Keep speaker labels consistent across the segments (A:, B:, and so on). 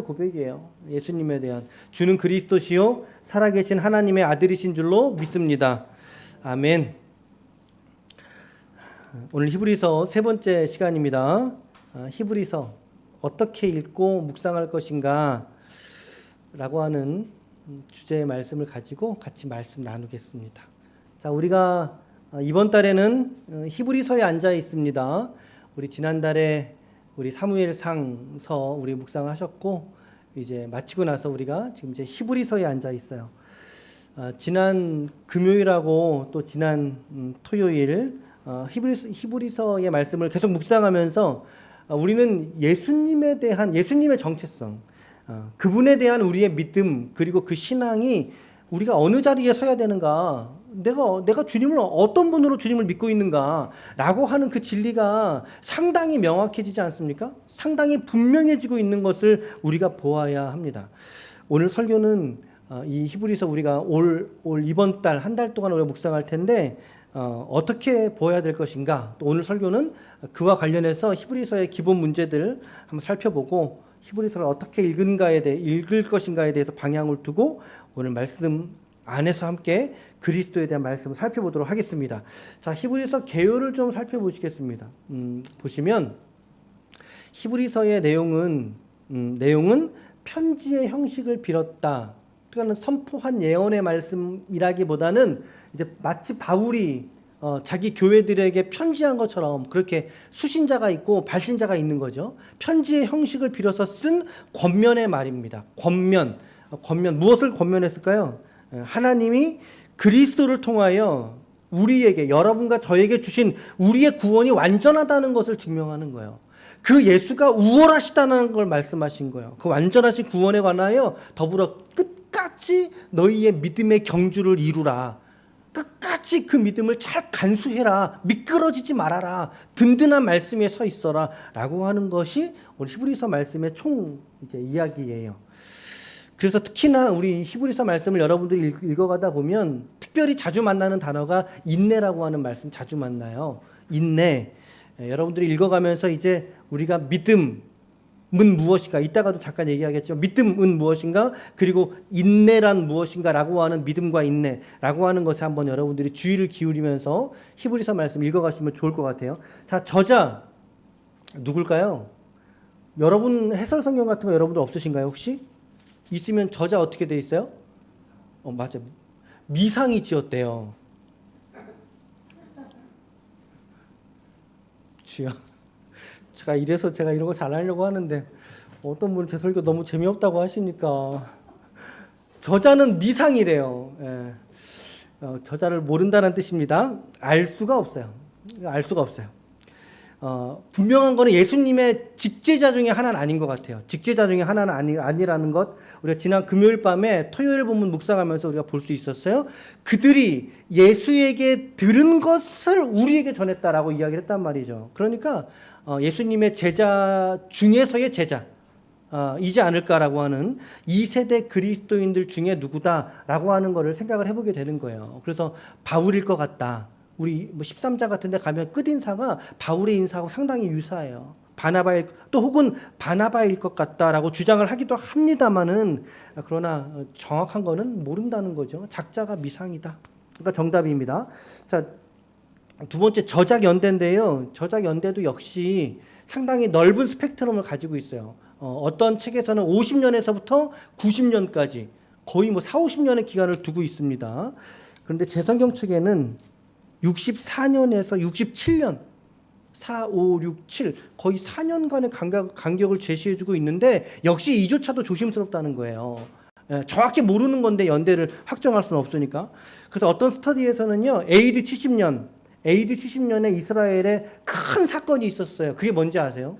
A: 고백이에요. 예수님에 대한 주는 그리스도시요 살아계신 하나님의 아들이신 줄로 믿습니다. 아멘. 오늘 히브리서 세 번째 시간입니다. 히브리서 어떻게 읽고 묵상할 것인가 라고 하는 주제의 말씀을 가지고 같이 말씀 나누겠습니다. 자, 우리가 이번 달에는 히브리서에 앉아 있습니다. 우리 지난달에 우리 사무엘상서 우리 묵상하셨고 이제 마치고 나서 우리가 지금 이제 히브리서에 앉아 있어요. 지난 금요일하고 또 지난 토요일 히브리서의 말씀을 계속 묵상하면서 우리는 예수님에 대한 예수님의 정체성, 그분에 대한 우리의 믿음 그리고 그 신앙이 우리가 어느 자리에 서야 되는가, 내가 주님을 어떤 분으로 주님을 믿고 있는가라고 하는 그 진리가 상당히 명확해지지 않습니까? 상당히 분명해지고 있는 것을 우리가 보아야 합니다. 오늘 설교는 이 히브리서 우리가 올 이번 달 한 달 동안 우리가 묵상할 텐데 어떻게 보아야 될 것인가? 또 오늘 설교는 그와 관련해서 히브리서의 기본 문제들 한번 살펴보고 히브리서를 어떻게 읽을 것인가에 대해서 방향을 두고 오늘 말씀 안에서 함께 그리스도에 대한 말씀을 살펴보도록 하겠습니다. 자, 히브리서 개요를 좀 살펴보시겠습니다. 보시면 히브리서의 내용은 편지의 형식을 빌었다. 그러니까 선포한 예언의 말씀이라기보다는 이제 마치 바울이 자기 교회들에게 편지한 것처럼 그렇게 수신자가 있고 발신자가 있는 거죠. 편지의 형식을 빌어서 쓴 권면의 말입니다. 권면 무엇을 권면했을까요? 하나님이 그리스도를 통하여 우리에게, 여러분과 저에게 주신 우리의 구원이 완전하다는 것을 증명하는 거예요. 그 예수가 우월하시다는 걸 말씀하신 거예요. 그 완전하신 구원에 관하여 더불어 끝까지 너희의 믿음의 경주를 이루라. 끝까지 그 믿음을 잘 간수해라. 미끄러지지 말아라. 든든한 말씀에 서 있어라. 라고 하는 것이 우리 히브리서 말씀의 총 이야기예요. 그래서 특히나 우리 히브리서 말씀을 여러분들이 읽어가다 보면 특별히 자주 만나는 단어가 인내라고 하는 말씀 자주 만나요. 인내. 여러분들이 읽어가면서 이제 우리가 믿음은 무엇인가, 이따가도 잠깐 얘기하겠죠. 믿음은 무엇인가, 그리고 인내란 무엇인가라고 하는 믿음과 인내라고 하는 것에 한번 여러분들이 주의를 기울이면서 히브리서 말씀 읽어가시면 좋을 것 같아요. 자, 저자 누굴까요? 여러분 해설 성경 같은 거 여러분들 없으신가요 혹시? 있으면 저자 어떻게 돼 있어요? 맞아. 미상이 지었대요. 주여. 제가 이런 거 잘하려고 하는데 어떤 분은 제 설교 너무 재미없다고 하시니까. 저자는 미상이래요. 예. 저자를 모른다는 뜻입니다. 알 수가 없어요. 분명한 거는 예수님의 직제자 중에 하나는 아닌 것 같아요. 직제자 중에 하나는 아니라는 것, 우리가 지난 금요일 밤에 토요일 본문 묵상하면서 우리가 볼 수 있었어요. 그들이 예수에게 들은 것을 우리에게 전했다라고 이야기를 했단 말이죠. 그러니까 예수님의 제자 중에서의 제자 이지 않을까라고 하는 2세대 그리스도인들 중에 누구다라고 하는 거를 생각을 해보게 되는 거예요. 그래서 바울일 것 같다. 우리 13장 같은 데 가면 끝인사가 바울의 인사하고 상당히 유사해요. 혹은 바나바일 것 같다라고 주장을 하기도 합니다만은, 그러나 정확한 거는 모른다는 거죠. 작자가 미상이다. 그러니까 정답입니다. 자, 두 번째 저작 연대인데요. 저작 연대도 역시 상당히 넓은 스펙트럼을 가지고 있어요. 어떤 책에서는 50년에서부터 90년까지 거의 4, 50년의 기간을 두고 있습니다. 그런데 제 성경 책에는 64년에서 67년 4, 5, 6, 7 거의 4년간의 간격을 제시해주고 있는데 역시 이조차도 조심스럽다는 거예요. 정확히 모르는 건데 연대를 확정할 수는 없으니까. 그래서 어떤 스터디에서는요, AD 70년에 이스라엘에 큰 사건이 있었어요. 그게 뭔지 아세요?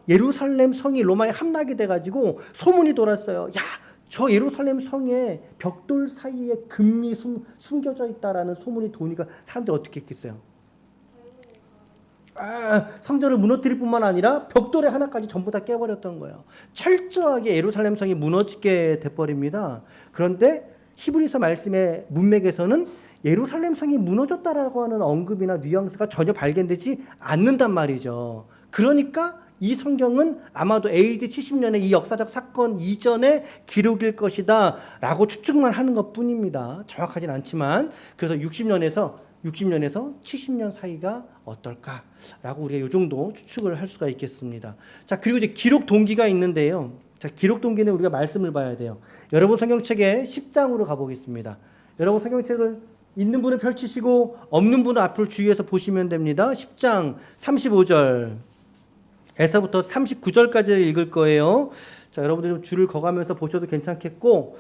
A: 예루살렘 성이 로마에 함락이 돼가지고 소문이 돌았어요. 야, 저 예루살렘 성에 벽돌 사이에 금이 숨겨져 있다라는 소문이 도니까 사람들이 어떻게 했겠어요? 성전을 무너뜨릴 뿐만 아니라 벽돌의 하나까지 전부 다 깨버렸던 거예요. 철저하게 예루살렘 성이 무너지게 돼버립니다. 그런데 히브리서 말씀의 문맥에서는 예루살렘 성이 무너졌다라고 하는 언급이나 뉘앙스가 전혀 발견되지 않는단 말이죠. 그러니까 이 성경은 아마도 AD 70년의 이 역사적 사건 이전의 기록일 것이다 라고 추측만 하는 것 뿐입니다. 정확하진 않지만 그래서 60년에서 70년 사이가 어떨까라고 우리가 이 정도 추측을 할 수가 있겠습니다. 자, 그리고 이제 기록 동기가 있는데요. 자, 기록 동기는 우리가 말씀을 봐야 돼요. 여러분 성경책에 10장으로 가보겠습니다. 여러분 성경책을 있는 분은 펼치시고 없는 분은 앞을 주위에서 보시면 됩니다. 10장 35절 에서부터 39절까지를 읽을 거예요. 자, 여러분들 좀 줄을 거가면서 보셔도 괜찮겠고,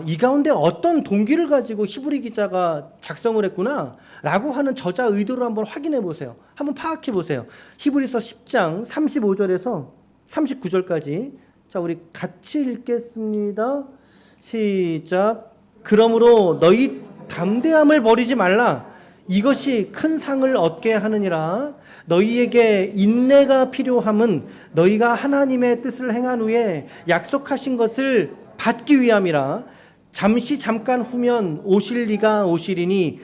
A: 이 가운데 어떤 동기를 가지고 히브리 기자가 작성을 했구나 라고 하는 저자 의도를 한번 확인해 보세요. 한번 파악해 보세요. 히브리서 10장 35절에서 39절까지. 자, 우리 같이 읽겠습니다. 시작. 그러므로 너희 담대함을 버리지 말라. 이것이 큰 상을 얻게 하느니라. 너희에게 인내가 필요함은 너희가 하나님의 뜻을 행한 후에 약속하신 것을 받기 위함이라. 잠깐 후면 오실 리가 오시리니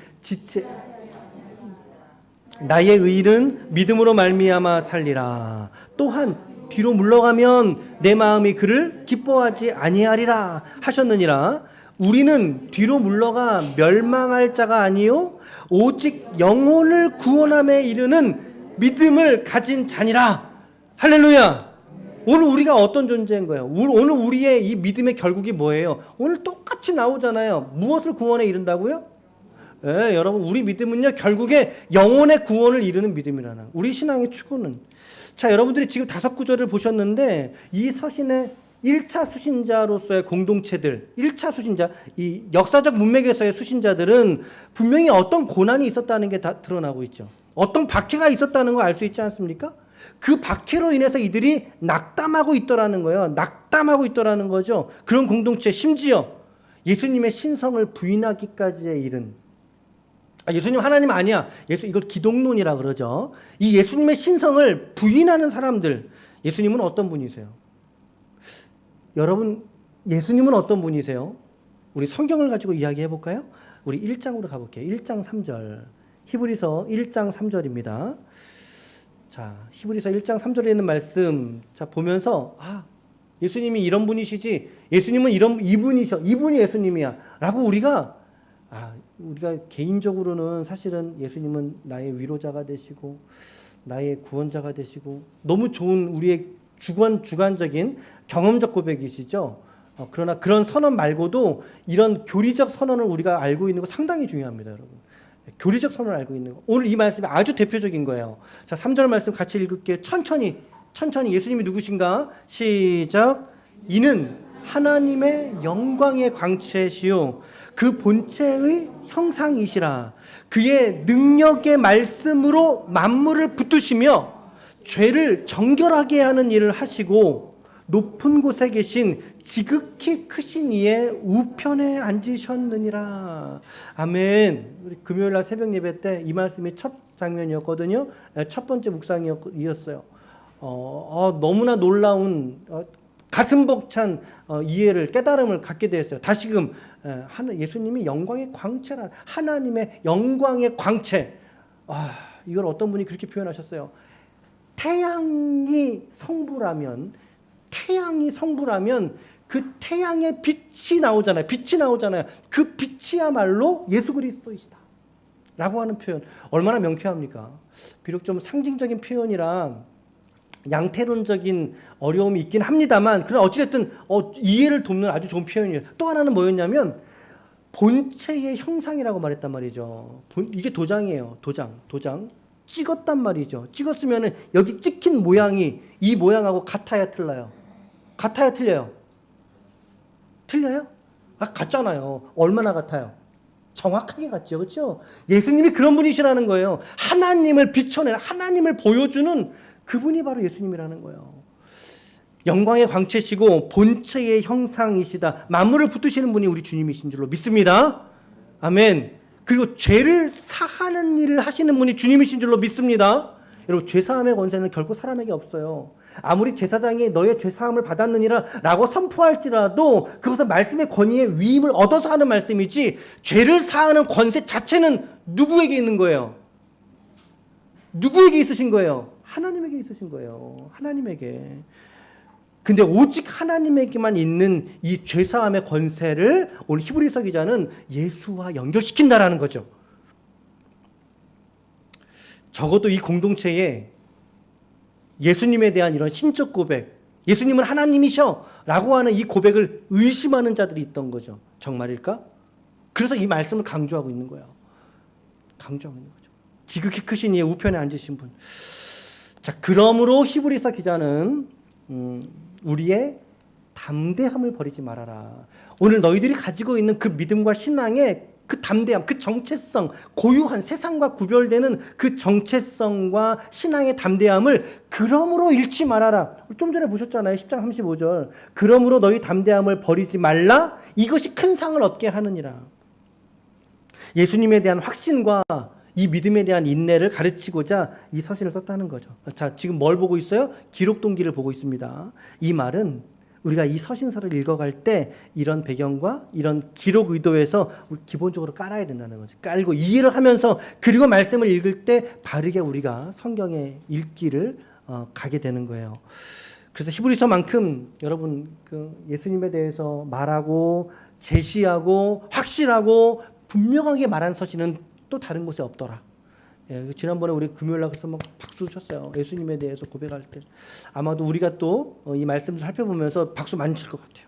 A: 나의 의인은 믿음으로 말미암아 살리라. 또한 뒤로 물러가면 내 마음이 그를 기뻐하지 아니하리라 하셨느니라. 우리는 뒤로 물러가 멸망할 자가 아니요 오직 영혼을 구원함에 이르는 믿음을 가진 자니라. 할렐루야. 오늘 우리가 어떤 존재인 거예요? 오늘 우리의 이 믿음의 결국이 뭐예요? 오늘 똑같이 나오잖아요. 무엇을 구원에 이른다고요? 여러분, 우리 믿음은요 결국에 영혼의 구원을 이루는 믿음이라는 우리 신앙의 추구는. 자, 여러분들이 지금 5구절을 보셨는데 이 서신의 1차 수신자로서의 공동체들, 1차 수신자, 이 역사적 문맥에서의 수신자들은 분명히 어떤 고난이 있었다는 게 다 드러나고 있죠. 어떤 박해가 있었다는 걸 알 수 있지 않습니까? 그 박해로 인해서 이들이 낙담하고 있더라는 거예요. 낙담하고 있더라는 거죠. 그런 공동체, 심지어 예수님의 신성을 부인하기까지에 이른, 예수님 하나님 아니야. 이걸 기독론이라 그러죠. 이 예수님의 신성을 부인하는 사람들, 예수님은 어떤 분이세요? 여러분, 예수님은 어떤 분이세요? 우리 성경을 가지고 이야기해 볼까요? 우리 1장으로 가볼게요. 1장 3절. 히브리서 1장 3절입니다. 자, 히브리서 1장 3절에 있는 말씀, 자, 보면서, 예수님이 이런 분이시지, 예수님은 이분이 예수님이야. 라고 우리가 개인적으로는 사실은 예수님은 나의 위로자가 되시고, 나의 구원자가 되시고, 너무 좋은 우리의 주관적인 경험적 고백이시죠. 그러나 그런 선언 말고도 이런 교리적 선언을 우리가 알고 있는 거 상당히 중요합니다, 여러분. 교리적 선언을 알고 있는 거. 오늘 이 말씀이 아주 대표적인 거예요. 자, 3절 말씀 같이 읽을게요. 천천히 예수님이 누구신가? 시작. 이는 하나님의 영광의 광채시요 그 본체의 형상이시라. 그의 능력의 말씀으로 만물을 붙드시며 죄를 정결하게 하는 일을 하시고 높은 곳에 계신 지극히 크신 이의 우편에 앉으셨느니라. 아멘. 우리 금요일날 새벽 예배 때 이 말씀이 첫 장면이었거든요. 첫 번째 묵상이었어요. 너무나 놀라운 가슴 벅찬 이해를, 깨달음을 갖게 되었어요. 다시금 예수님이 영광의 광채라, 하나님의 영광의 광채. 이걸 어떤 분이 그렇게 표현하셨어요. 태양이 성부라면 그 태양의 빛이 나오잖아요. 그 빛이야말로 예수 그리스도이시다 라고 하는 표현, 얼마나 명쾌합니까? 비록 좀 상징적인 표현이라 양태론적인 어려움이 있긴 합니다만, 그러나 어찌됐든 이해를 돕는 아주 좋은 표현이에요. 또 하나는 뭐였냐면 본체의 형상이라고 말했단 말이죠. 이게 도장이에요. 도장 찍었단 말이죠. 찍었으면은 여기 찍힌 모양이 이 모양하고 같아야 틀려요? 틀려요? 같잖아요. 얼마나 같아요? 정확하게 같죠. 그렇죠? 예수님이 그런 분이시라는 거예요. 하나님을 비춰내는, 하나님을 보여주는 그분이 바로 예수님이라는 거예요. 영광의 광채시고 본체의 형상이시다. 만물을 붙드시는 분이 우리 주님이신 줄로 믿습니다. 아멘. 그리고 죄를 사하는 일을 하시는 분이 주님이신 줄로 믿습니다. 여러분, 죄사함의 권세는 결코 사람에게 없어요. 아무리 제사장이 너의 죄사함을 받았느니라 라고 선포할지라도 그것은 말씀의 권위의 위임을 얻어서 하는 말씀이지, 죄를 사하는 권세 자체는 누구에게 있는 거예요? 누구에게 있으신 거예요? 하나님에게 있으신 거예요. 하나님에게. 근데 오직 하나님에게만 있는 이 죄사함의 권세를 오늘 히브리서 기자는 예수와 연결시킨다라는 거죠. 적어도 이 공동체에 예수님에 대한 이런 신적 고백, 예수님은 하나님이셔 라고 하는 이 고백을 의심하는 자들이 있던 거죠. 정말일까? 그래서 이 말씀을 강조하고 있는 거예요. 강조하고 있는 거죠. 지극히 크신 이의 우편에 앉으신 분. 자, 그러므로 히브리서 기자는 우리의 담대함을 버리지 말아라. 오늘 너희들이 가지고 있는 그 믿음과 신앙의 그 담대함, 그 정체성, 고유한 세상과 구별되는 그 정체성과 신앙의 담대함을 그러므로 잃지 말아라. 좀 전에 보셨잖아요. 10장 35절. 그러므로 너희 담대함을 버리지 말라. 이것이 큰 상을 얻게 하느니라. 예수님에 대한 확신과 이 믿음에 대한 인내를 가르치고자 이 서신을 썼다는 거죠. 자, 지금 뭘 보고 있어요? 기록 동기를 보고 있습니다. 이 말은 우리가 이 서신서를 읽어갈 때 이런 배경과 이런 기록 의도에서 기본적으로 깔아야 된다는 거죠. 깔고 이해를 하면서 그리고 말씀을 읽을 때 바르게 우리가 성경의 읽기를 가게 되는 거예요. 그래서 히브리서만큼 여러분 그 예수님에 대해서 말하고 제시하고 확실하고 분명하게 말한 서신은 또 다른 곳에 없더라. 예, 지난번에 우리 금요일 날에서 막 박수 쳤어요. 예수님에 대해서 고백할 때. 아마도 우리가 또 이 말씀을 살펴보면서 박수 많이 칠 것 같아요.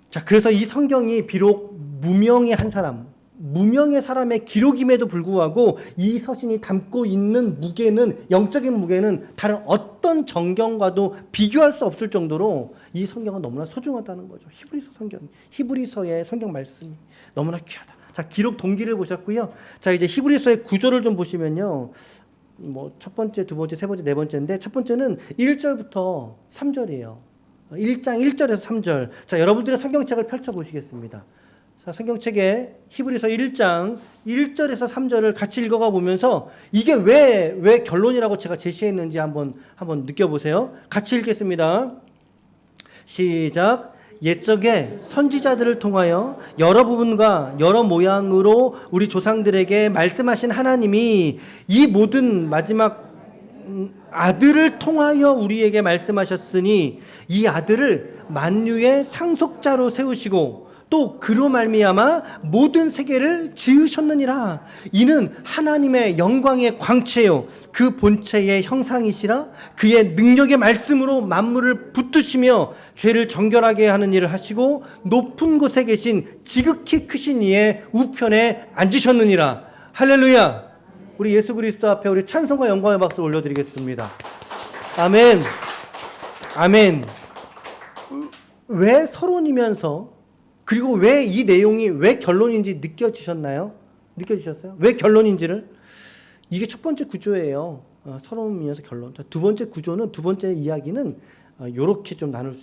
A: 자, 그래서 이 성경이 비록 무명의 한 사람, 무명의 사람의 기록임에도 불구하고 이 서신이 담고 있는 무게는, 영적인 무게는 다른 어떤 정경과도 비교할 수 없을 정도로 이 성경은 너무나 소중하다는 거죠. 히브리서 성경, 히브리서의 성경 말씀이 너무나 귀하다. 자, 기록 동기를 보셨고요. 자, 이제 히브리서의 구조를 좀 보시면요. 뭐 첫 번째, 두 번째, 세 번째, 네 번째인데 첫 번째는 1절부터 3절이에요. 1장 1절에서 3절. 자, 여러분들의 성경책을 펼쳐 보시겠습니다. 자, 성경책에 히브리서 1장 1절에서 3절을 같이 읽어가 보면서 이게 왜 결론이라고 제가 제시했는지 한번 느껴보세요. 같이 읽겠습니다. 시작. 옛적에 선지자들을 통하여 여러 부분과 여러 모양으로 우리 조상들에게 말씀하신 하나님이 이 모든 마지막 아들을 통하여 우리에게 말씀하셨으니 이 아들을 만유의 상속자로 세우시고 또 그로 말미암아 모든 세계를 지으셨느니라. 이는 하나님의 영광의 광채요 그 본체의 형상이시라. 그의 능력의 말씀으로 만물을 붙드시며 죄를 정결하게 하는 일을 하시고 높은 곳에 계신 지극히 크신 이의 우편에 앉으셨느니라. 할렐루야. 우리 예수 그리스도 앞에 우리 찬송과 영광의 박수 올려드리겠습니다. 아멘. 아멘. 왜 서론이면서 그리고 왜 이 내용이 왜 결론인지 느껴지셨나요? 느껴지셨어요? 왜 결론인지를? 이게 첫 번째 구조예요. 서론이면서 결론. 두 번째 구조는, 두 번째 이야기는 요렇게 좀 나눌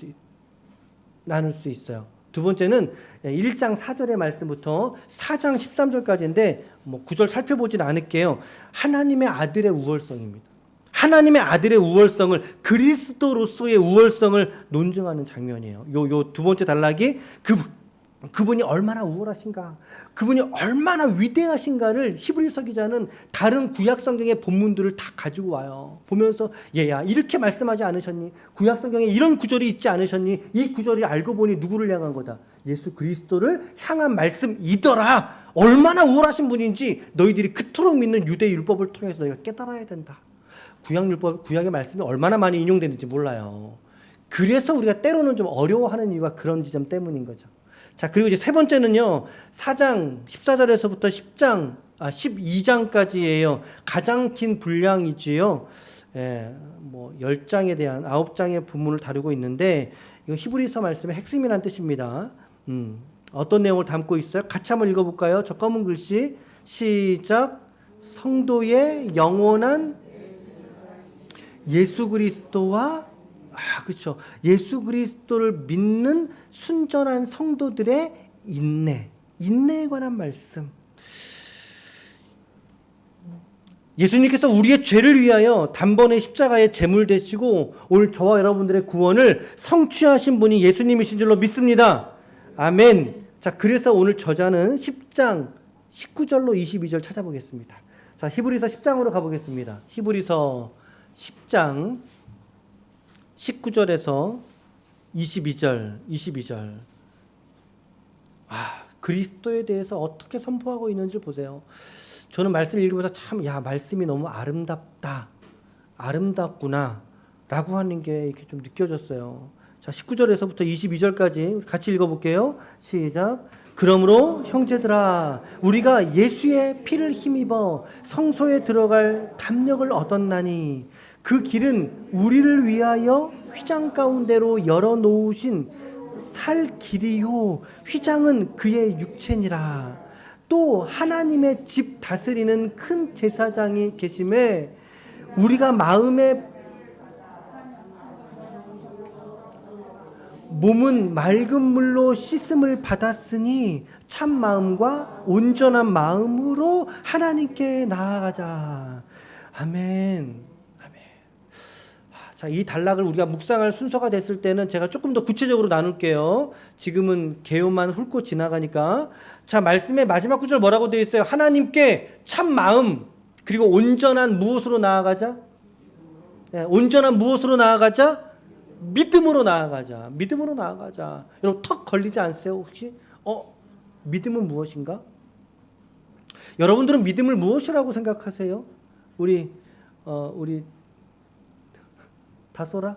A: 수 있어요. 두 번째는 1장 4절의 말씀부터 4장 13절까지인데 뭐 구절 살펴보진 않을게요. 하나님의 아들의 우월성입니다. 하나님의 아들의 우월성을, 그리스도로서의 우월성을 논증하는 장면이에요. 요 두 번째 단락이 그분이 얼마나 우월하신가, 그분이 얼마나 위대하신가를 히브리서 기자는 다른 구약 성경의 본문들을 다 가지고 와요. 보면서 얘야 이렇게 말씀하지 않으셨니? 구약 성경에 이런 구절이 있지 않으셨니? 이 구절이 알고 보니 누구를 향한 거다? 예수 그리스도를 향한 말씀이더라. 얼마나 우월하신 분인지 너희들이 그토록 믿는 유대 율법을 통해서 너희가 깨달아야 된다. 구약의 말씀이 얼마나 많이 인용되는지 몰라요. 그래서 우리가 때로는 좀 어려워하는 이유가 그런 지점 때문인 거죠. 자, 그리고 이제 세 번째는요, 4장 14절에서부터 12장까지예요. 가장 긴 분량이지요. 뭐 10장에 대한 9장의 본문을 다루고 있는데 이거 히브리서 말씀의 핵심이라는 뜻입니다. 어떤 내용을 담고 있어요? 같이 한번 읽어볼까요? 저 검은 글씨 시작. 성도의 영원한 예수 그리스도와 그렇죠. 예수 그리스도를 믿는 순전한 성도들의 인내에 관한 말씀. 예수님께서 우리의 죄를 위하여 단번에 십자가에 제물 되시고 오늘 저와 여러분들의 구원을 성취하신 분이 예수님이신 줄로 믿습니다. 아멘. 자, 그래서 오늘 저자는 10장 19절로 22절 찾아보겠습니다. 자, 히브리서 10장으로 가보겠습니다. 히브리서 10장 19절에서 22절. 그리스도에 대해서 어떻게 선포하고 있는지 보세요. 저는 말씀 읽으면서 참, 말씀이 너무 아름답구나 라고 하는 게 이렇게 좀 느껴졌어요. 자, 19절에서부터 22절까지 같이 읽어볼게요. 시작. 그러므로 형제들아, 우리가 예수의 피를 힘입어 성소에 들어갈 담력을 얻었나니 그 길은 우리를 위하여 휘장 가운데로 열어놓으신 살 길이요 휘장은 그의 육체니라. 또 하나님의 집 다스리는 큰 제사장이 계심에 우리가 마음에 몸은 맑은 물로 씻음을 받았으니 참 마음과 온전한 마음으로 하나님께 나아가자. 아멘. 자, 이 단락을 우리가 묵상할 순서가 됐을 때는 제가 조금 더 구체적으로 나눌게요. 지금은 개요만 훑고 지나가니까. 자, 말씀의 마지막 구절 뭐라고 되어 있어요? 하나님께 참 마음 그리고 온전한 무엇으로 나아가자? 온전한 무엇으로 나아가자? 믿음으로 나아가자. 믿음으로 나아가자. 여러분 턱 걸리지 않으세요? 혹시? 믿음은 무엇인가? 여러분들은 믿음을 무엇이라고 생각하세요? 우리 다소라?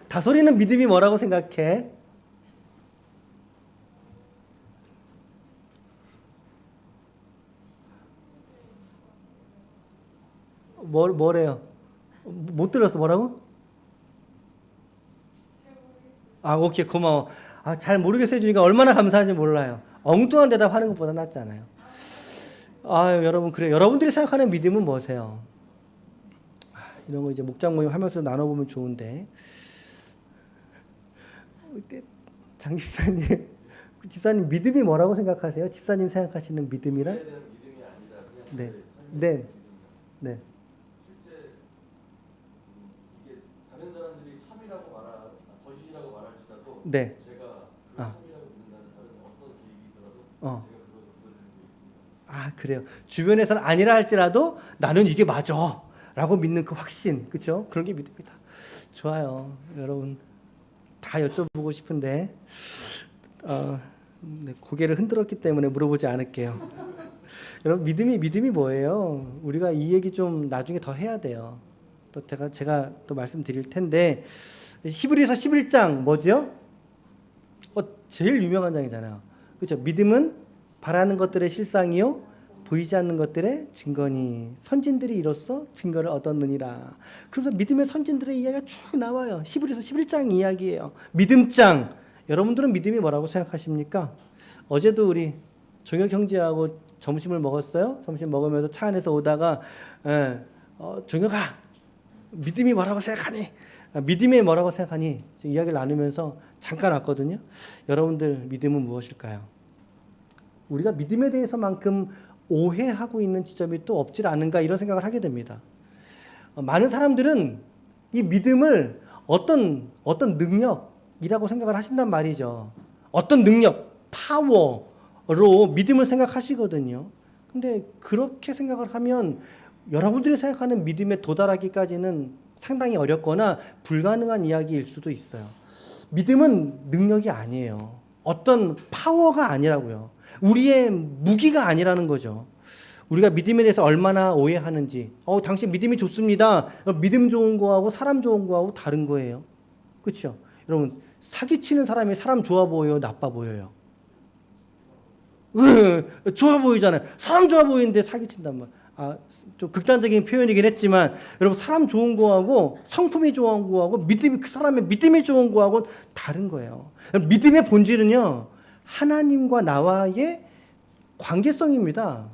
A: 다소리는 믿음이 뭐라고 생각해? 뭐래요? 못 들었어. 뭐라고? 오케이. 고마워. 잘 모르겠어 해주니까 얼마나 감사한지 몰라요. 엉뚱한 대답 하는 것보다 낫잖아요. 여러분, 그래. 여러분들이 생각하는 믿음은 뭐세요? 이런 거 이제 목장 모임 하면서 나눠보면 좋은데. 장 집사님, 집사님 믿음이 뭐라고 생각하세요? 집사님 생각하시는 믿음이란?
B: 믿음이 아니라 그냥
A: 네.
B: 실제 이게 다른 사람들이 참이라고 거짓이라고 말할지라도
A: 네.
B: 제가 참이라고 믿는다는 다른 어떤 계획이더라도 제가 그걸 믿습니다.
A: 그래요. 주변에서는 아니라 할지라도 나는 이게 맞아 라고 믿는 그 확신, 그렇죠? 그런 게 믿음이다. 좋아요. 여러분 다 여쭤보고 싶은데 고개를 흔들었기 때문에 물어보지 않을게요. 여러분 믿음이 뭐예요? 우리가 이 얘기 좀 나중에 더 해야 돼요. 또 제가 또 말씀드릴 텐데 히브리서 11장 뭐죠? 제일 유명한 장이잖아요. 그렇죠? 믿음은 바라는 것들의 실상이요 보이지 않는 것들의 증거니 선진들이 이로써 증거를 얻었느니라. 그래서 믿음의 선진들의 이야기가 쭉 나와요. 히브리서 11장 이야기예요. 믿음장. 여러분들은 믿음이 뭐라고 생각하십니까? 어제도 우리 종혁 형제하고 점심을 먹었어요. 점심 먹으면서 차 안에서 오다가 종혁아 믿음이 뭐라고 생각하니? 믿음이 뭐라고 생각하니? 이야기를 나누면서 잠깐 왔거든요. 여러분들 믿음은 무엇일까요? 우리가 믿음에 대해서만큼 오해하고 있는 지점이 또 없질 않은가 이런 생각을 하게 됩니다. 많은 사람들은 이 믿음을 어떤 능력이라고 생각을 하신단 말이죠. 어떤 능력, 파워로 믿음을 생각하시거든요. 근데 그렇게 생각을 하면 여러분들이 생각하는 믿음에 도달하기까지는 상당히 어렵거나 불가능한 이야기일 수도 있어요. 믿음은 능력이 아니에요. 어떤 파워가 아니라고요. 우리의 무기가 아니라는 거죠. 우리가 믿음에 대해서 얼마나 오해하는지. 당신 믿음이 좋습니다. 믿음 좋은 거하고 사람 좋은 거하고 다른 거예요. 그렇죠? 여러분 사기치는 사람이 사람 좋아 보여요? 나빠 보여요? 좋아 보이잖아요. 사람 좋아 보이는데 사기친단 말. 좀 극단적인 표현이긴 했지만 여러분 사람 좋은 거하고 성품이 좋은 거하고 그 사람의 믿음이 좋은 거하고 다른 거예요. 믿음의 본질은요. 하나님과 나와의 관계성입니다.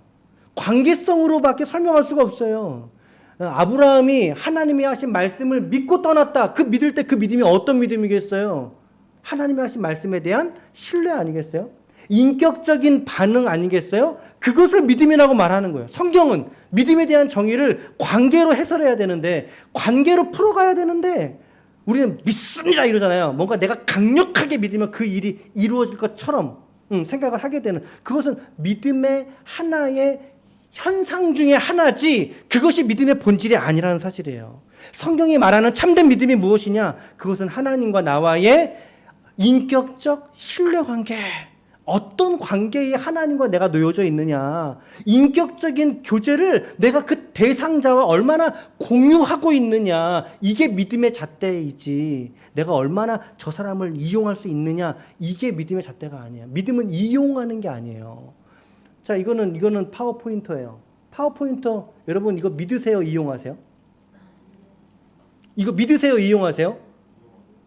A: 관계성으로밖에 설명할 수가 없어요. 아브라함이 하나님이 하신 말씀을 믿고 떠났다. 그 믿을 때 그 믿음이 어떤 믿음이겠어요? 하나님이 하신 말씀에 대한 신뢰 아니겠어요? 인격적인 반응 아니겠어요? 그것을 믿음이라고 말하는 거예요. 성경은 믿음에 대한 정의를 관계로 해설해야 되는데 관계로 풀어가야 되는데 우리는 믿습니다 이러잖아요. 뭔가 내가 강력하게 믿으면 그 일이 이루어질 것처럼 생각을 하게 되는 그것은 믿음의 하나의 현상 중에 하나지 그것이 믿음의 본질이 아니라는 사실이에요. 성경이 말하는 참된 믿음이 무엇이냐? 그것은 하나님과 나와의 인격적 신뢰관계. 어떤 관계에 하나님과 내가 놓여져 있느냐. 인격적인 교제를 내가 그 대상자와 얼마나 공유하고 있느냐. 이게 믿음의 잣대이지. 내가 얼마나 저 사람을 이용할 수 있느냐. 이게 믿음의 잣대가 아니에요. 믿음은 이용하는 게 아니에요. 자, 이거는 파워포인터예요. 파워포인터, 여러분 이거 믿으세요? 이용하세요? 이거 믿으세요? 이용하세요?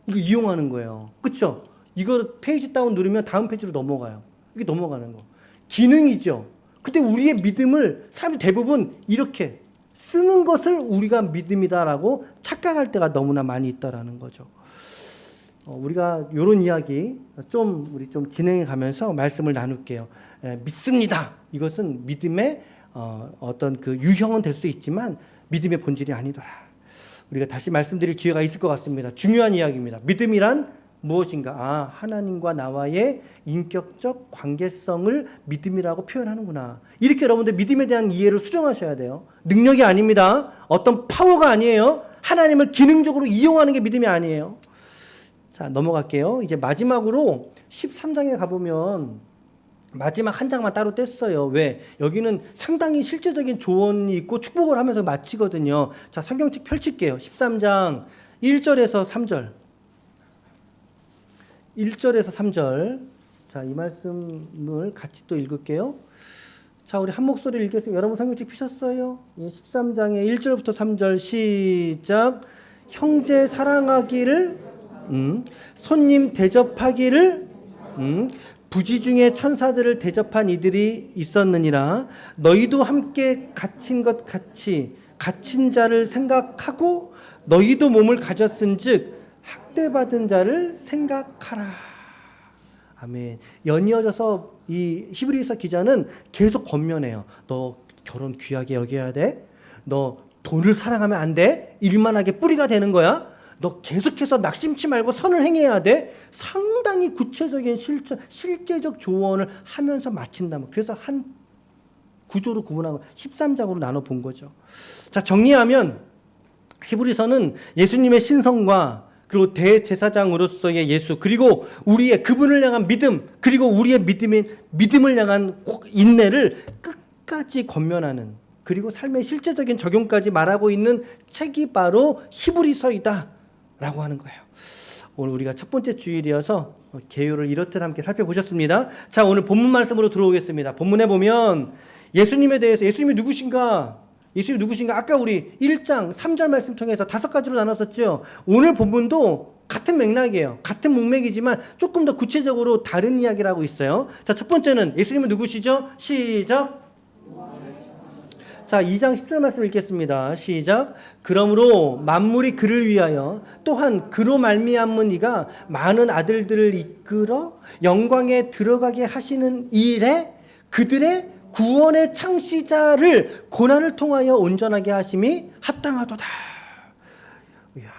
A: 이거 이용하는 거예요. 그렇죠? 이거 페이지 다운 누르면 다음 페이지로 넘어가요. 이게 넘어가는 거. 기능이죠. 근데 우리의 믿음을 사람들이 대부분 이렇게 쓰는 것을 우리가 믿음이다라고 착각할 때가 너무나 많이 있다라는 거죠. 우리가 이런 이야기 우리 좀 진행해 가면서 말씀을 나눌게요. 믿습니다. 이것은 믿음의 어떤 그 유형은 될 수 있지만 믿음의 본질이 아니더라. 우리가 다시 말씀드릴 기회가 있을 것 같습니다. 중요한 이야기입니다. 믿음이란 무엇인가? 하나님과 나와의 인격적 관계성을 믿음이라고 표현하는구나. 이렇게 여러분들 믿음에 대한 이해를 수정하셔야 돼요. 능력이 아닙니다. 어떤 파워가 아니에요. 하나님을 기능적으로 이용하는 게 믿음이 아니에요. 자, 넘어갈게요. 이제 마지막으로 13장에 가보면 마지막 한 장만 따로 뗐어요. 왜? 여기는 상당히 실제적인 조언이 있고 축복을 하면서 마치거든요. 자, 성경책 펼칠게요. 13장 1절에서 3절. 1절에서 3절. 자, 이 말씀을 같이 또 읽을게요. 자, 우리 한 목소리 읽겠습니다. 여러분 성경책 피셨어요? 예, 13장의 1절부터 3절 시작. 형제 사랑하기를, 손님 대접하기를, 부지 중에 천사들을 대접한 이들이 있었느니라. 너희도 함께 갇힌 것 같이 갇힌 자를 생각하고 너희도 몸을 가졌은즉 학대받은 자를 생각하라. 아멘. 연이어져서 이 히브리서 기자는 계속 권면해요. 너 결혼 귀하게 여겨야 돼. 너 돈을 사랑하면 안 돼. 일만하게 뿌리가 되는 거야. 너 계속해서 낙심치 말고 선을 행해야 돼. 상당히 구체적인 실제적 조언을 하면서 마친다. 그래서 한 구조로 구분한 거 13장으로 나눠 본 거죠. 자, 정리하면 히브리서는 예수님의 신성과 그리고 대제사장으로서의 예수, 그리고 우리의 그분을 향한 믿음, 그리고 우리의 믿음을 향한 인내를 끝까지 권면하는, 그리고 삶의 실제적인 적용까지 말하고 있는 책이 바로 히브리서이다 라고 하는 거예요. 오늘 우리가 첫 번째 주일이어서 개요를 이렇듯 함께 살펴보셨습니다. 자, 오늘 본문 말씀으로 들어오겠습니다. 본문에 보면 예수님에 대해서, 예수님이 누구신가? 아까 우리 1장 3절 말씀 통해서 5가지로 나눴었죠. 오늘 본문도 같은 맥락이에요. 같은 문맥이지만 조금 더 구체적으로 다른 이야기를 하고 있어요. 자, 첫 번째는 예수님은 누구시죠? 시작. 자, 2장 10절 말씀 읽겠습니다. 시작. 그러므로 만물이 그를 위하여 또한 그로 말미암은 이가 많은 아들들을 이끌어 영광에 들어가게 하시는 일에 그들의 구원의 창시자를 고난을 통하여 온전하게 하심이 합당하도다. 이야,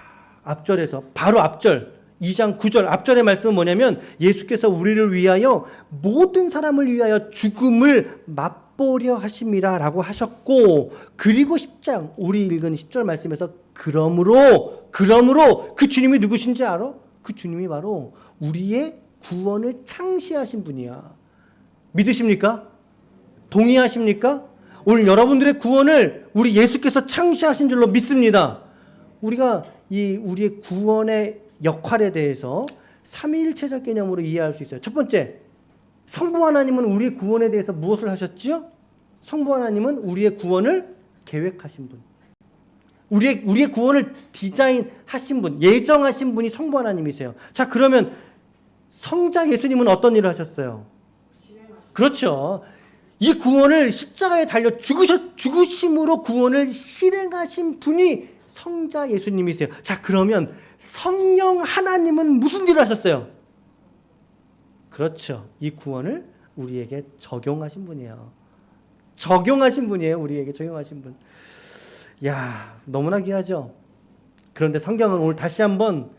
A: 앞절에서 바로 앞절 2장 9절 앞절의 말씀은 뭐냐면 예수께서 우리를 위하여 모든 사람을 위하여 죽음을 맛보려 하심이라 라고 하셨고, 그리고 10장 우리 읽은 10절 말씀에서 그러므로 그 주님이 누구신지 알아? 그 주님이 바로 우리의 구원을 창시하신 분이야. 믿으십니까? 동의하십니까? 오늘 여러분들의 구원을 우리 예수께서 창시하신 줄로 믿습니다. 우리가 우리의 구원의 역할에 대해서 삼위일체적 개념으로 이해할 수 있어요. 첫 번째, 성부 하나님은 우리의 구원에 대해서 무엇을 하셨지요? 성부 하나님은 우리의 구원을 계획하신 분. 우리의 구원을 디자인하신 분, 예정하신 분이 성부 하나님이세요. 자, 그러면 성자 예수님은 어떤 일을 하셨어요? 그렇죠. 이 구원을 십자가에 달려 죽으심으로 구원을 실행하신 분이 성자 예수님이세요. 자, 그러면 성령 하나님은 무슨 일을 하셨어요? 그렇죠. 이 구원을 우리에게 적용하신 분이에요. 우리에게 적용하신 분. 야, 너무나 귀하죠. 그런데 성경은 오늘 다시 한번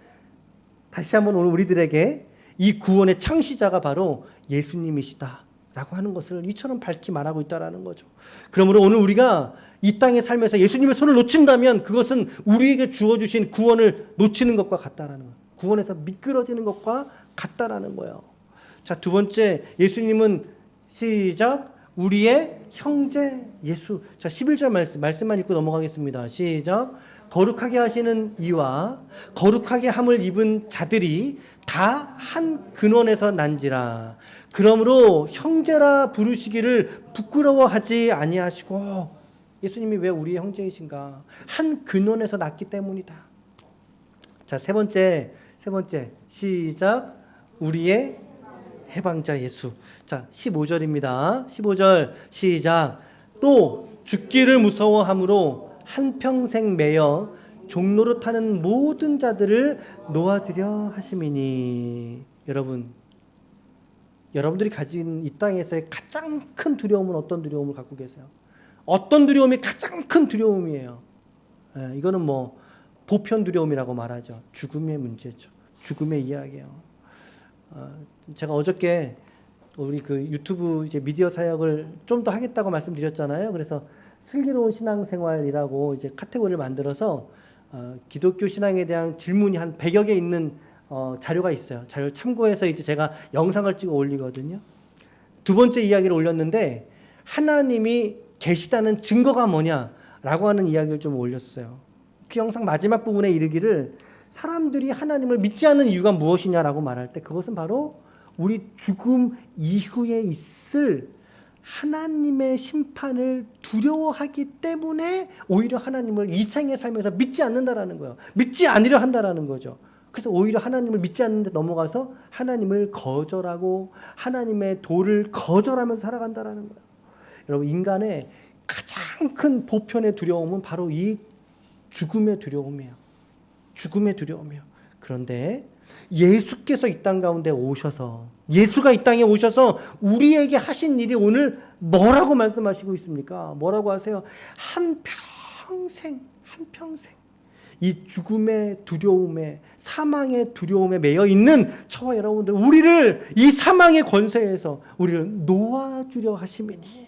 A: 오늘 우리들에게 이 구원의 창시자가 바로 예수님이시다 라고 하는 것을 이처럼 밝히 말하고 있다라는 거죠. 그러므로 오늘 우리가 이 땅에 살면서 예수님의 손을 놓친다면 그것은 우리에게 주어주신 구원을 놓치는 것과 같다라는 거예요. 구원에서 미끄러지는 것과 같다라는 거예요. 자, 두 번째, 예수님은 시작, 우리의 형제 예수. 자, 11절 말씀만 읽고 넘어가겠습니다. 시작. 거룩하게 하시는 이와 거룩하게 함을 입은 자들이 다 한 근원에서 난지라. 그러므로 형제라 부르시기를 부끄러워하지 아니하시고. 예수님이 왜 우리의 형제이신가? 한 근원에서 났기 때문이다. 자, 세 번째 시작, 우리의 해방자 예수. 자, 15절입니다. 15절 시작. 또 죽기를 무서워함으로 한평생 매여 종로로 타는 모든 자들을 놓아주려 하심이니. 여러분들이 가진 이 땅에서의 가장 큰 두려움은 어떤 두려움을 갖고 계세요? 어떤 두려움이 가장 큰 두려움이에요? 이거는 뭐 보편 두려움이라고 말하죠. 죽음의 문제죠. 죽음의 이야기예요. 제가 어저께 우리 그 유튜브 이제 미디어 사역을 좀 더 하겠다고 말씀드렸잖아요. 그래서 슬기로운 신앙생활이라고 이제 카테고리를 만들어서 기독교 신앙에 대한 질문이 한 100여 개 있는 자료가 있어요. 자료를 참고해서 이제 제가 영상을 찍어 올리거든요. 두 번째 이야기를 올렸는데 하나님이 계시다는 증거가 뭐냐라고 하는 이야기를 좀 올렸어요. 그 영상 마지막 부분에 이르기를 사람들이 하나님을 믿지 않는 이유가 무엇이냐라고 말할 때 그것은 바로 우리 죽음 이후에 있을 하나님의 심판을 두려워하기 때문에 오히려 하나님을 이 생에 살면서 믿지 않는다라는 거예요. 믿지 않으려 한다라는 거죠. 그래서 오히려 하나님을 믿지 않는데 넘어가서 하나님을 거절하고 하나님의 도를 거절하면서 살아간다라는 거예요. 여러분, 인간의 가장 큰 보편의 두려움은 바로 이 죽음의 두려움이에요. 죽음의 두려움이에요. 그런데 예수께서 이 땅 가운데 오셔서, 예수가 이 땅에 오셔서 우리에게 하신 일이 오늘 뭐라고 말씀하시고 있습니까? 뭐라고 하세요? 한평생 이 죽음의 두려움에, 사망의 두려움에 매여 있는 저와 여러분들, 우리를 이 사망의 권세에서 우리를 놓아주려 하심이니,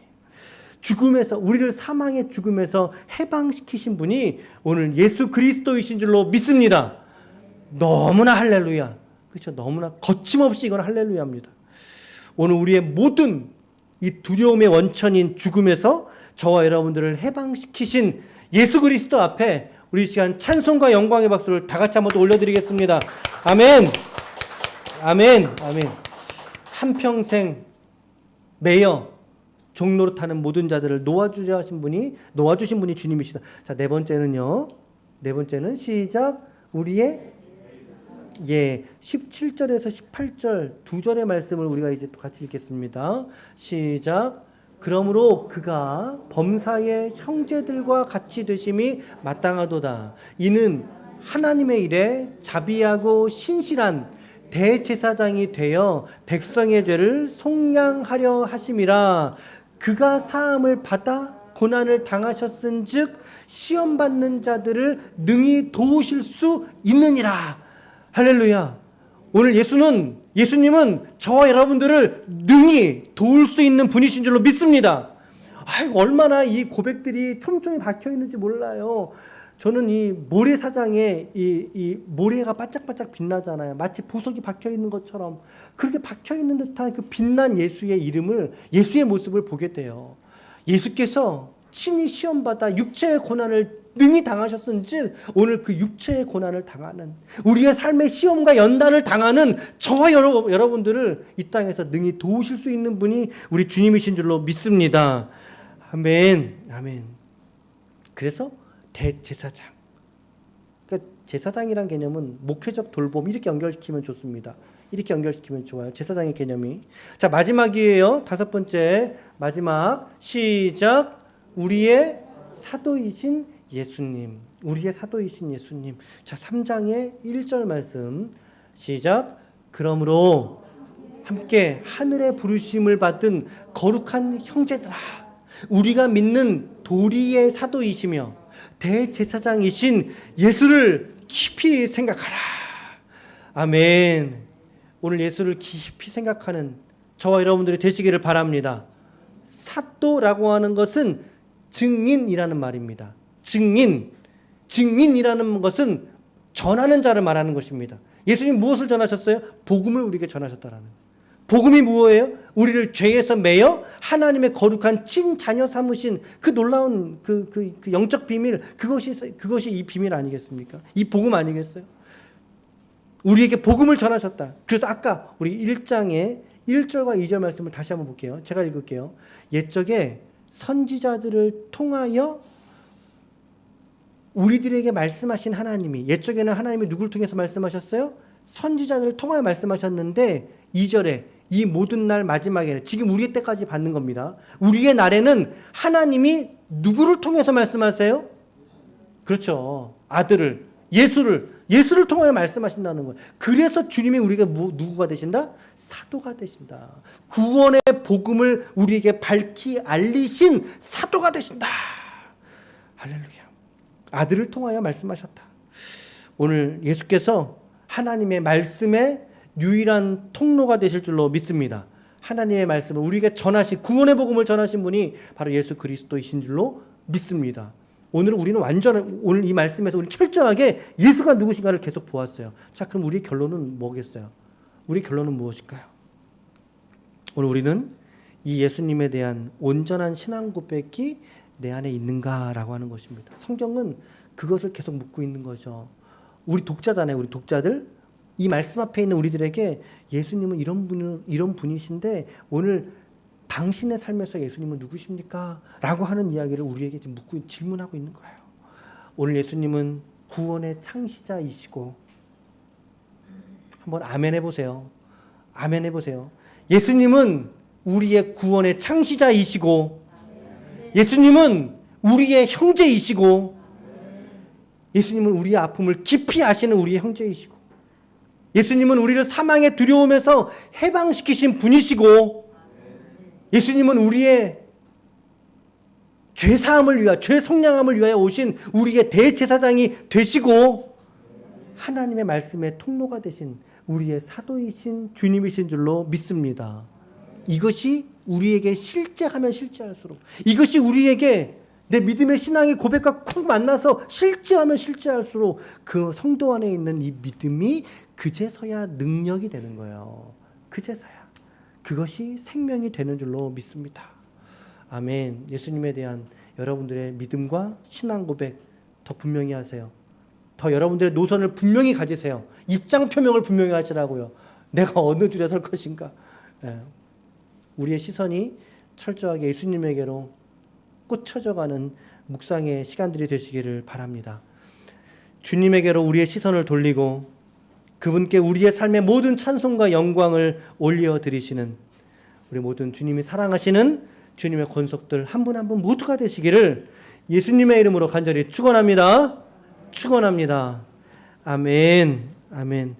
A: 죽음에서, 우리를 사망의 죽음에서 해방시키신 분이 오늘 예수 그리스도이신 줄로 믿습니다. 너무나 할렐루야. 그렇죠? 너무나 거침없이 이건 할렐루야입니다. 오늘 우리의 모든 이 두려움의 원천인 죽음에서 저와 여러분들을 해방시키신 예수 그리스도 앞에 우리 이 시간 찬송과 영광의 박수를 다 같이 한번 더 올려드리겠습니다. 아멘. 아멘. 아멘. 한평생 매여 종로로 타는 모든 자들을 놓아주신 분이 주님이시다. 자, 네 번째는 시작, 우리의 17절에서 18절 두 절의 말씀을 우리가 이제 또 같이 읽겠습니다. 시작. 그러므로 그가 범사의 형제들과 같이 되심이 마땅하도다. 이는 하나님의 일에 자비하고 신실한 대제사장이 되어 백성의 죄를 속량하려 하심이라. 그가 사함을 받아 고난을 당하셨은즉 시험 받는 자들을 능히 도우실 수 있느니라. 할렐루야. 오늘 예수님은 저와 여러분들을 능히 도울 수 있는 분이신 줄로 믿습니다. 얼마나 이 고백들이 촘촘히 박혀 있는지 몰라요. 저는 이 모래사장에 이 모래가 반짝반짝 빛나잖아요. 마치 보석이 박혀 있는 것처럼 그렇게 박혀 있는 듯한 그 빛난 예수의 이름을, 예수의 모습을 보게 돼요. 예수께서 친히 시험받아 육체의 고난을 능히 당하셨은즉 오늘 그 육체의 고난을 당하는, 우리의 삶의 시험과 연단을 당하는 저와 여러분들을 이 땅에서 능히 도우실 수 있는 분이 우리 주님이신 줄로 믿습니다. 아멘. 아멘. 그래서 대제사장. 그러니까 제사장이란 개념은 목회적 돌봄, 이렇게 연결시키면 좋습니다. 이렇게 연결시키면 좋아요. 제사장의 개념이. 자, 마지막이에요. 다섯 번째 마지막. 시작. 우리의 사도이신 예수님. 우리의 사도이신 예수님. 자, 3장의 1절 말씀. 시작. 그러므로 함께 하늘의 부르심을 받은 거룩한 형제들아, 우리가 믿는 도리의 사도이시며 대제사장이신 예수를 깊이 생각하라. 아멘. 오늘 예수를 깊이 생각하는 저와 여러분들이 되시기를 바랍니다. 사도라고 하는 것은 증인이라는 말입니다. 증인이라는 것은 전하는 자를 말하는 것입니다. 예수님 무엇을 전하셨어요? 복음을 우리에게 전하셨다라는. 복음이 무엇이에요? 우리를 죄에서 매여 하나님의 거룩한 친자녀 삼으신 그 놀라운 그 영적 비밀, 그것이 이 비밀 아니겠습니까? 이 복음 아니겠어요? 우리에게 복음을 전하셨다. 그래서 아까 우리 1장의 1절과 2절 말씀을 다시 한번 볼게요. 제가 읽을게요. 옛적에 선지자들을 통하여 우리들에게 말씀하신 하나님이, 옛적에는 하나님이 누구를 통해서 말씀하셨어요? 선지자들을 통하여 말씀하셨는데 2절에 이 모든 날 마지막에는, 지금 우리 때까지 받는 겁니다. 우리의 날에는 하나님이 누구를 통해서 말씀하세요? 그렇죠. 아들을, 예수를 통하여 말씀하신다는 거예요. 그래서 주님이 우리에게 누구가 되신다? 사도가 되신다. 구원의 복음을 우리에게 밝히 알리신 사도가 되신다. 할렐루야. 아들을 통하여 말씀하셨다. 오늘 예수께서 하나님의 말씀의 유일한 통로가 되실 줄로 믿습니다. 하나님의 말씀을 우리에게 전하신, 구원의 복음을 전하신 분이 바로 예수 그리스도이신 줄로 믿습니다. 오늘 이 말씀에서 우리 철저하게 예수가 누구신가를 계속 보았어요. 자, 그럼 우리의 결론은 뭐겠어요? 우리 결론은 무엇일까요? 오늘 우리는 이 예수님에 대한 온전한 신앙 고백이 내 안에 있는가라고 하는 것입니다. 성경은 그것을 계속 묻고 있는 거죠. 우리 독자잖아요. 우리 독자들. 이 말씀 앞에 있는 우리들에게 예수님은 이런 분이신데 오늘 당신의 삶에서 예수님은 누구십니까? 라고 하는 이야기를 우리에게 지금 질문하고 있는 거예요. 오늘 예수님은 구원의 창시자이시고, 한번 아멘 해보세요. 아멘 해보세요. 예수님은 우리의 구원의 창시자이시고, 예수님은 우리의 형제이시고, 예수님은 우리의 아픔을 깊이 아시는 우리의 형제이시고, 예수님은 우리를 사망의 두려움에서 해방시키신 분이시고, 예수님은 우리의 죄사함을 위하여, 죄 속량함을 위하여 오신 우리의 대제사장이 되시고, 하나님의 말씀의 통로가 되신 우리의 사도이신 주님이신 줄로 믿습니다. 이것이 우리에게 실제하면 실제할수록, 이것이 우리에게 내 믿음의 신앙의 고백과 쿵 만나서 실제하면 실제할수록 그 성도 안에 있는 이 믿음이 그제서야 능력이 되는 거예요. 그제서야. 그것이 생명이 되는 줄로 믿습니다. 아멘. 예수님에 대한 여러분들의 믿음과 신앙 고백 더 분명히 하세요. 더 여러분들의 노선을 분명히 가지세요. 입장 표명을 분명히 하시라고요. 내가 어느 줄에 설 것인가. 우리의 시선이 철저하게 예수님에게로 꽂혀져가는 묵상의 시간들이 되시기를 바랍니다. 주님에게로 우리의 시선을 돌리고 그분께 우리의 삶의 모든 찬송과 영광을 올려드리시는 우리 모든 주님이 사랑하시는 주님의 권속들 한 분 한 분 모두가 되시기를 예수님의 이름으로 간절히 축원합니다. 축원합니다. 아멘. 아멘.